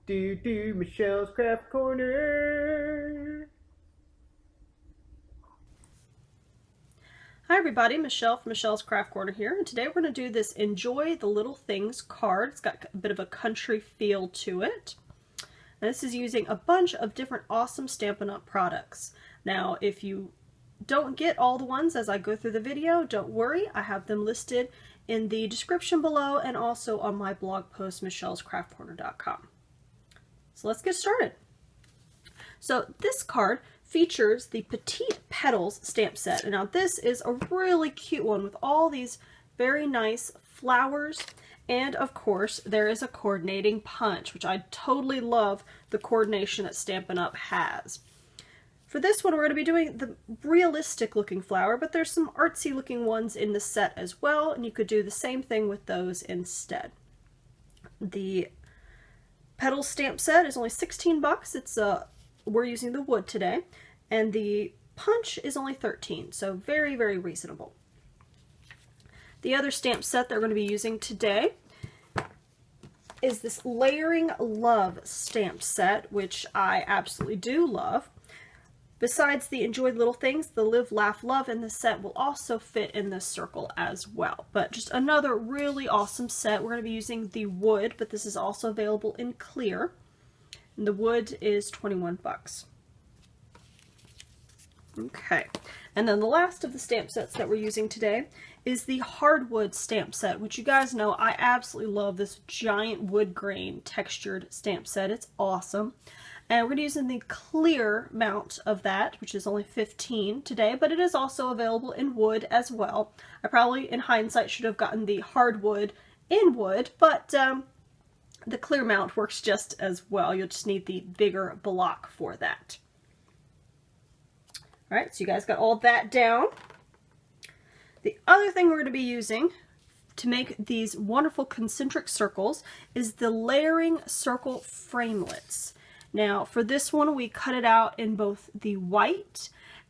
Michelle's Craft Corner. Hi everybody, Michelle from Michelle's Craft Corner here, and today we're going to do this Enjoy the Little Things card. It's got a bit of a country feel to it. And this is using a bunch of different awesome Stampin' Up! Products. Now, if you don't get all the ones as I go through the video, don't worry, I have them listed in the description below and also on my blog post, michellescraftcorner.com. So let's get started. So this card features the Petite Petals stamp set. And now this is a really cute one with all these very nice flowers. And of course, there is a coordinating punch, which I totally love the coordination that Stampin' Up! Has. For this one, we're going to be doing the realistic looking flower, but there's some artsy looking ones in the set as well, and you could do the same thing with those instead. The Petals stamp set is only 16 bucks. We're using the wood today, and the punch is only 13, so very, very reasonable. The other stamp set that we're going to be using today is this Layering Love stamp set, which I absolutely do love. Besides the Enjoy Little Things, the Live, Laugh, Love in the set will also fit in this circle as well. But just another really awesome set. We're going to be using the wood, but this is also available in clear. And the wood is 21 bucks. Okay, and then the last of the stamp sets that we're using today is the hardwood stamp set, which you guys know I absolutely love this giant wood grain textured stamp set. It's awesome. And we're going to use in the clear mount of that, which is only 15 today, but it is also available in wood as well. I probably, in hindsight, should have gotten the hardwood in wood, but the clear mount works just as well. You'll just need the bigger block for that. Alright, so you guys got all that down. The other thing we're going to be using to make these wonderful concentric circles is the layering circle framelits. Now, for this one, we cut it out in both the white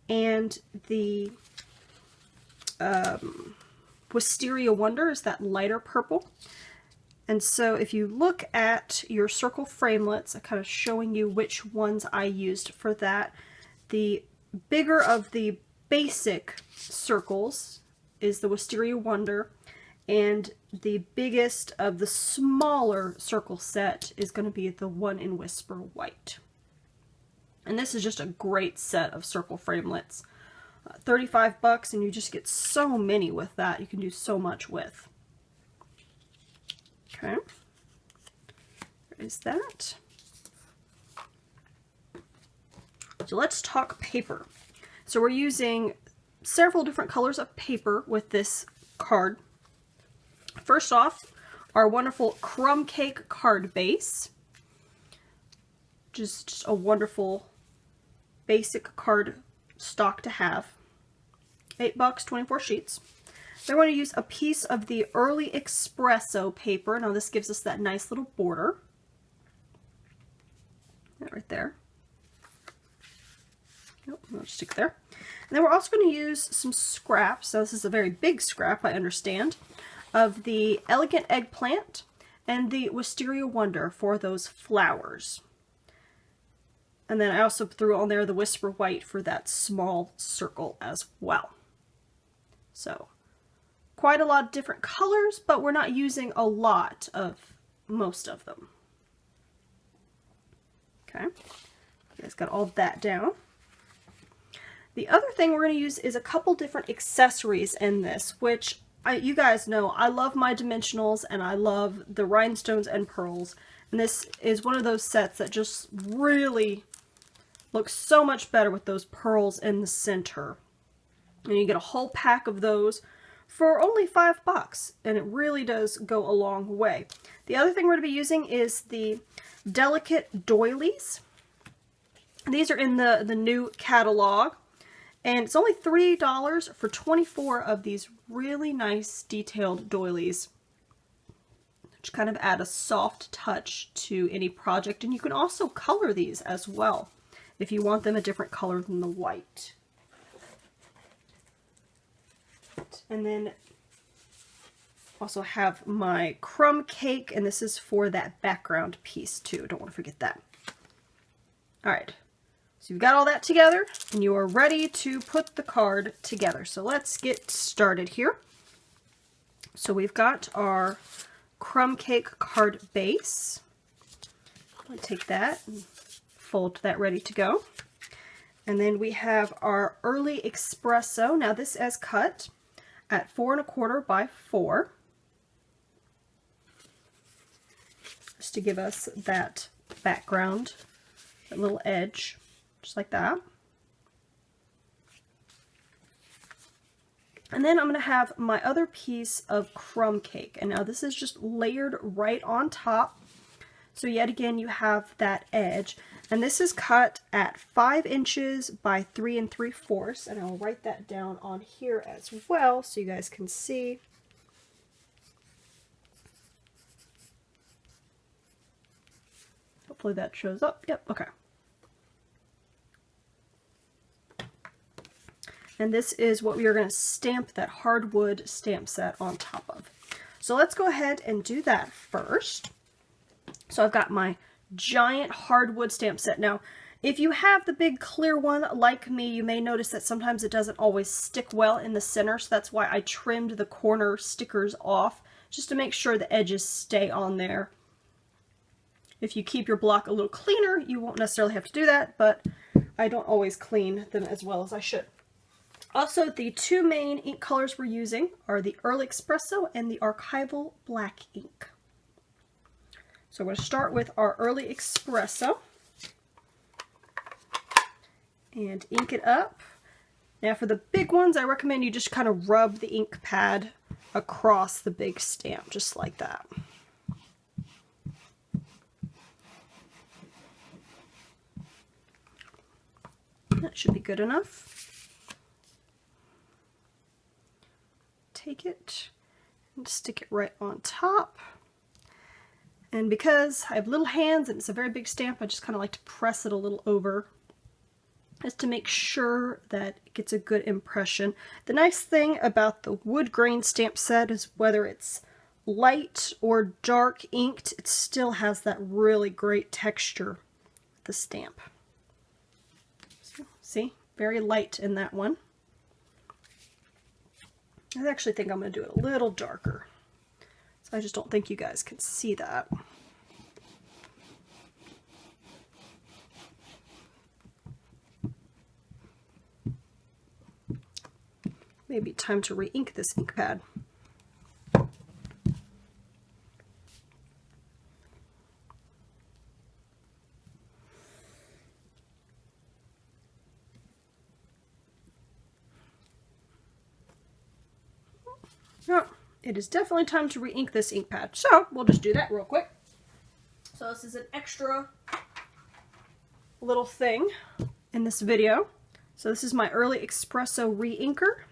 and the Wisteria Wonder is that lighter purple. And so if you look at your circle framelits, I'm kind of showing you which ones I used for that. The bigger of the basic circles is the Wisteria Wonder, and the biggest of the smaller circle set is going to be the one in Whisper White. And this is just a great set of circle framelits. 35 bucks, and you just get so many with that. You can do so much with. Okay, there is that. So let's talk paper. So we're using several different colors of paper with this card. First off, our wonderful crumb cake card base. Just a wonderful basic card stock to have. 8 bucks, 24 sheets. Then we're going to use a piece of the Early Espresso paper. Now this gives us that nice little border. That right there. Nope, I'll stick there. And then we're also going to use some scraps. So this is a very big scrap, I understand, of the Elegant Eggplant and the Wisteria Wonder for those flowers. And then I also threw on there the Whisper White for that small circle as well. So quite a lot of different colors, but we're not using a lot of most of them. Okay, you guys got all that down. The other thing we're going to use is a couple different accessories in this, which you guys know I love my dimensionals and I love the rhinestones and pearls. And this is one of those sets that just really looks so much better with those pearls in the center. And you get a whole pack of those for only 5 bucks, and it really does go a long way. The other thing we're going to be using is the Delicate Doilies. These are in the new catalog. And it's only $3 for 24 of these really nice detailed doilies, which kind of add a soft touch to any project. And you can also color these as well if you want them a different color than the white. And then Also have my crumb cake, and this is for that background piece too. Don't want to forget that. All right, so you've got all that together, and you are ready to put the card together. So let's get started here. So we've got our crumb cake card base. I'll take that and fold that ready to go. And then we have our early espresso. Now this is cut at 4 1/4 by 4. Just to give us that background, that little edge, just like that. And then I'm going to have my other piece of crumb cake. And now this is just layered right on top. So yet again, you have that edge. And this is cut at 5 inches by 3 3/4. And I'll write that down on here as well so you guys can see. Hopefully that shows up. Yep, okay. And this is what we are going to stamp that hardwood stamp set on top of. So let's go ahead and do that first. So I've got my giant hardwood stamp set. Now, if you have the big clear one like me, you may notice that sometimes it doesn't always stick well in the center. So that's why I trimmed the corner stickers off, just to make sure the edges stay on there. If you keep your block a little cleaner, you won't necessarily have to do that, but I don't always clean them as well as I should. Also, the two main ink colors we're using are the Early Espresso and the Archival Black ink. So we're going to start with our Early Espresso and ink it up. Now for the big ones, I recommend you just kind of rub the ink pad across the big stamp, just like that. That should be good enough. Take it and stick it right on top. And because I have little hands and it's a very big stamp, I just kind of like to press it a little over just to make sure that it gets a good impression. The nice thing about the wood grain stamp set is whether it's light or dark inked, it still has that really great texture, the stamp. So, see, very light in that one. I actually think I'm going to do it a little darker. So I just don't think you guys can see that. Maybe time to re-ink this ink pad. No, it is definitely time to re-ink this ink pad. So we'll just do that real quick. So this is an extra little thing in this video. So this is my Early Espresso re-inker.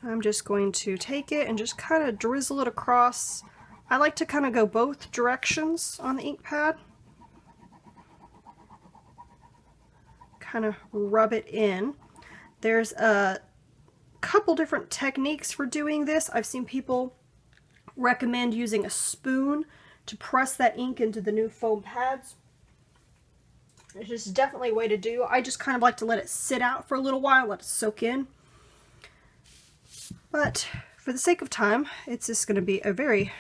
I'm just going to take it and just kind of drizzle it across. I like to kind of go both directions on the ink pad. Kind of rub it in. There's a couple different techniques for doing this. I've seen people recommend using a spoon to press that ink into the new foam pads. It's just definitely a way to do. I just kind of like to let it sit out for a little while, let it soak in. But for the sake of time, it's just going to be a very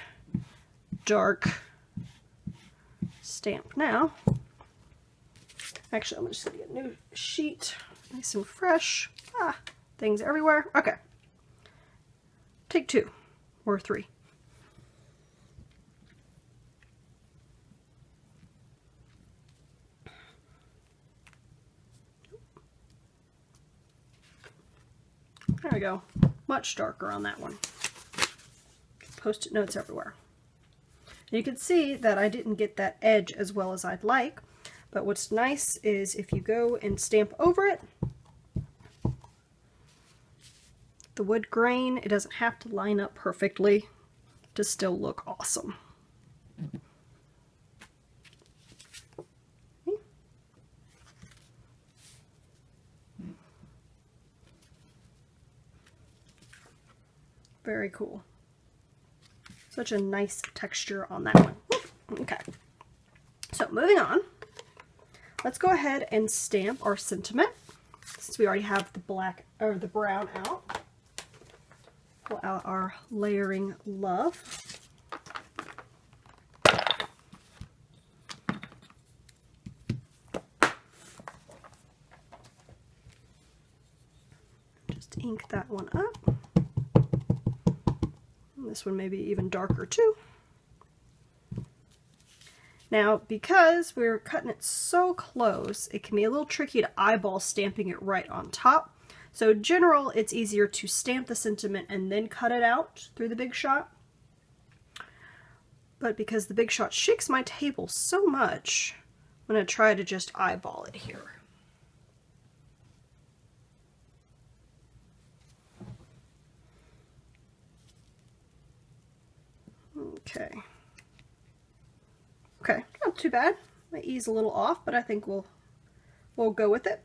dark stamp now. Actually, I'm just going to get a new sheet, nice and fresh. Things everywhere. Okay. Take 2 or 3. There we go. Much darker on that one. Post-it notes everywhere. And you can see that I didn't get that edge as well as I'd like, but what's nice is if you go and stamp over it, the wood grain, it doesn't have to line up perfectly to still look awesome. Very cool. Such a nice texture on that one. Okay. So moving on, let's go ahead and stamp our sentiment. Since we already have the black or the brown out, pull out our layering love. Just ink that one up. And this one may be even darker too. Now, because we're cutting it so close, it can be a little tricky to eyeball stamping it right on top. So in general, it's easier to stamp the sentiment and then cut it out through the Big Shot. But because the Big Shot shakes my table so much, I'm going to try to just eyeball it here. Okay. Okay, not too bad. Might ease a little off, but I think we'll go with it.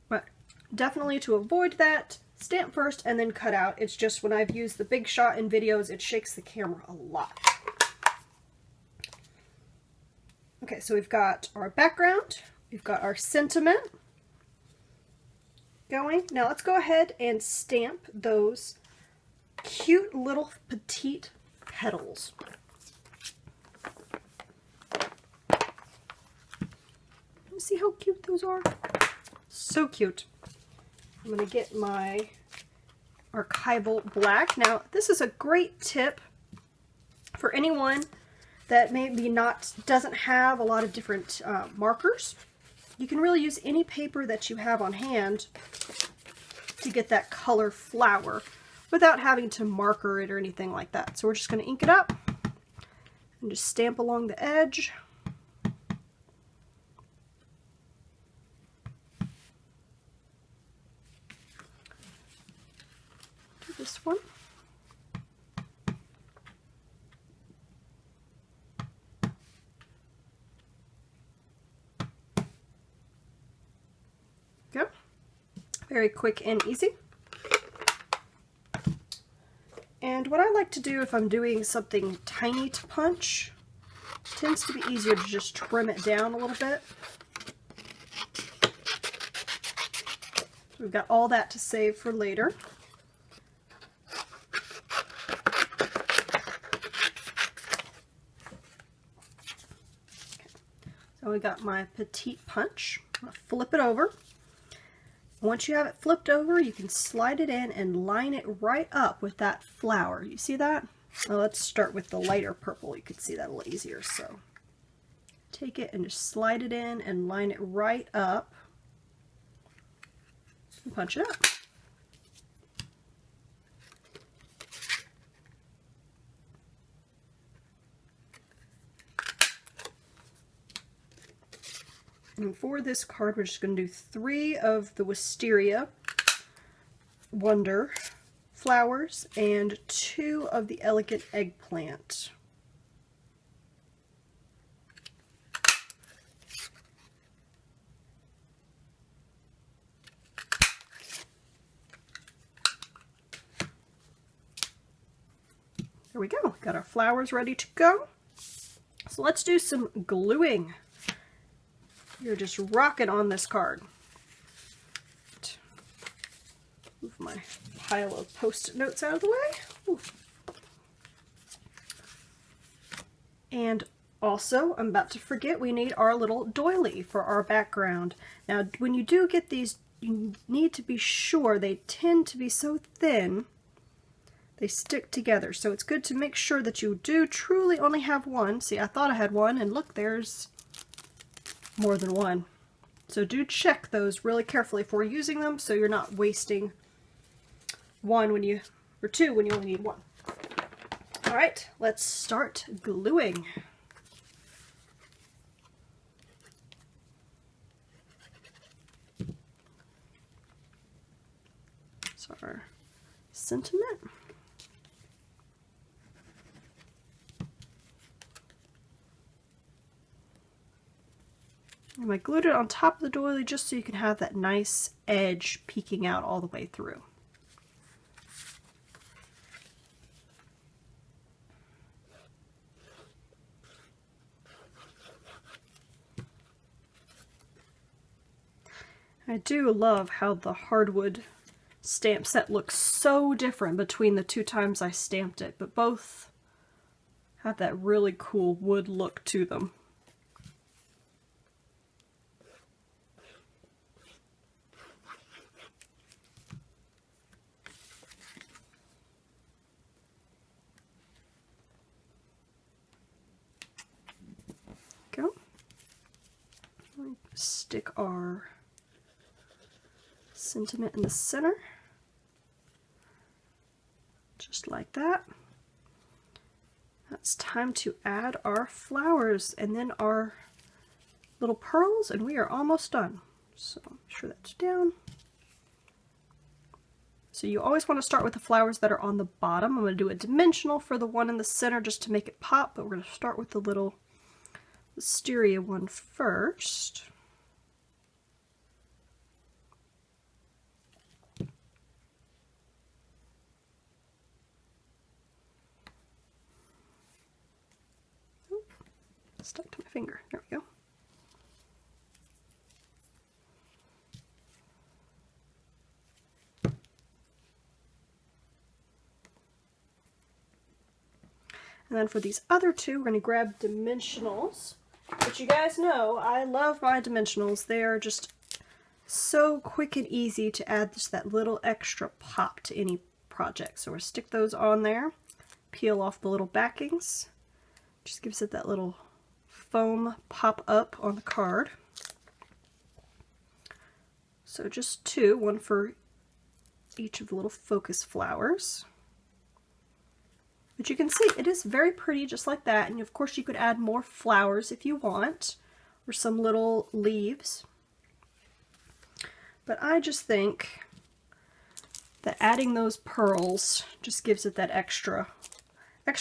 But definitely to avoid that, stamp first and then cut out. It's just when I've used the Big Shot in videos, it shakes the camera a lot. Okay, so we've got our background, we've got our sentiment going. Now let's go ahead and stamp those cute little petite petals. See how cute those are? So cute. I'm going to get my archival black. Now, this is a great tip for anyone that maybe doesn't have a lot of different markers. You can really use any paper that you have on hand to get that color flower without having to marker it or anything like that. So we're just going to ink it up and just stamp along the edge. Do this one. Go. Very quick and easy. And what I like to do if I'm doing something tiny to punch, tends to be easier to just trim it down a little bit. So we've got all that to save for later. Okay. So we got my petite punch. I'm going to flip it over. Once you have it flipped over, you can slide it in and line it right up with that flower. You see that? Well, let's start with the lighter purple. You can see that a little easier. So take it and just slide it in and line it right up and punch it up. And for this card, we're just going to do 3 of the Wisteria Wonder flowers and 2 of the Elegant Eggplant. There we go. Got our flowers ready to go. So let's do some gluing. You're just rocking on this card. Move my pile of Post-it notes out of the way. Ooh. And also, I'm about to forget, we need our little doily for our background. Now, when you do get these, you need to be sure they tend to be so thin, they stick together. So it's good to make sure that you do truly only have one. See, I thought I had one, and look, there's more than one. So do check those really carefully before using them so you're not wasting one when you, or 2 when you only need 1. All right, let's start gluing. So our sentiment. And I glued it on top of the doily just so you can have that nice edge peeking out all the way through. I do love how the hardwood stamp set looks so different between the two times I stamped it, but both have that really cool wood look to them. Go. Stick our sentiment in the center, just like that. It's time to add our flowers and then our little pearls, and we are almost done. So make sure that's down. So you always want to start with the flowers that are on the bottom. I'm going to do a dimensional for the one in the center just to make it pop, but we're going to start with the little wisteria one first. Stuck to my finger. There we go. And then for these other two, we're going to grab dimensionals, which you guys know, I love my dimensionals. They are just so quick and easy to add just that little extra pop to any project. So we're going to stick those on there, peel off the little backings. Just gives it that little foam pop up on the card. So just two, one for each of the little focus flowers. But you can see it is very pretty just like that, and of course you could add more flowers if you want, or some little leaves. But I just think that adding those pearls just gives it that extra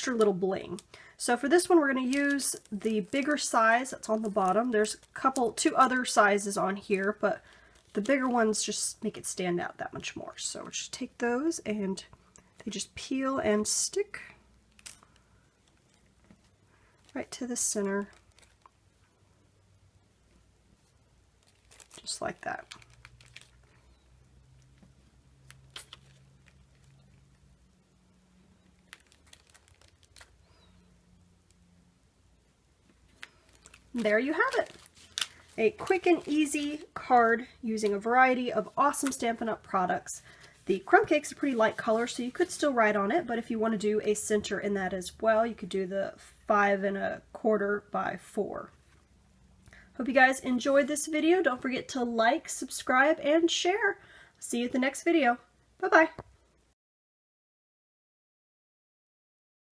little bling. So for this one, we're going to use the bigger size that's on the bottom. There's two other sizes on here, but the bigger ones just make it stand out that much more. So we'll just take those and they just peel and stick right to the center, just like that. There you have it. A quick and easy card using a variety of awesome Stampin' Up! Products. The crumb cake's a pretty light color, so you could still write on it, but if you want to do a center in that as well, you could do the 5 1/4 by 4. Hope you guys enjoyed this video. Don't forget to like, subscribe, and share. See you at the next video. Bye-bye.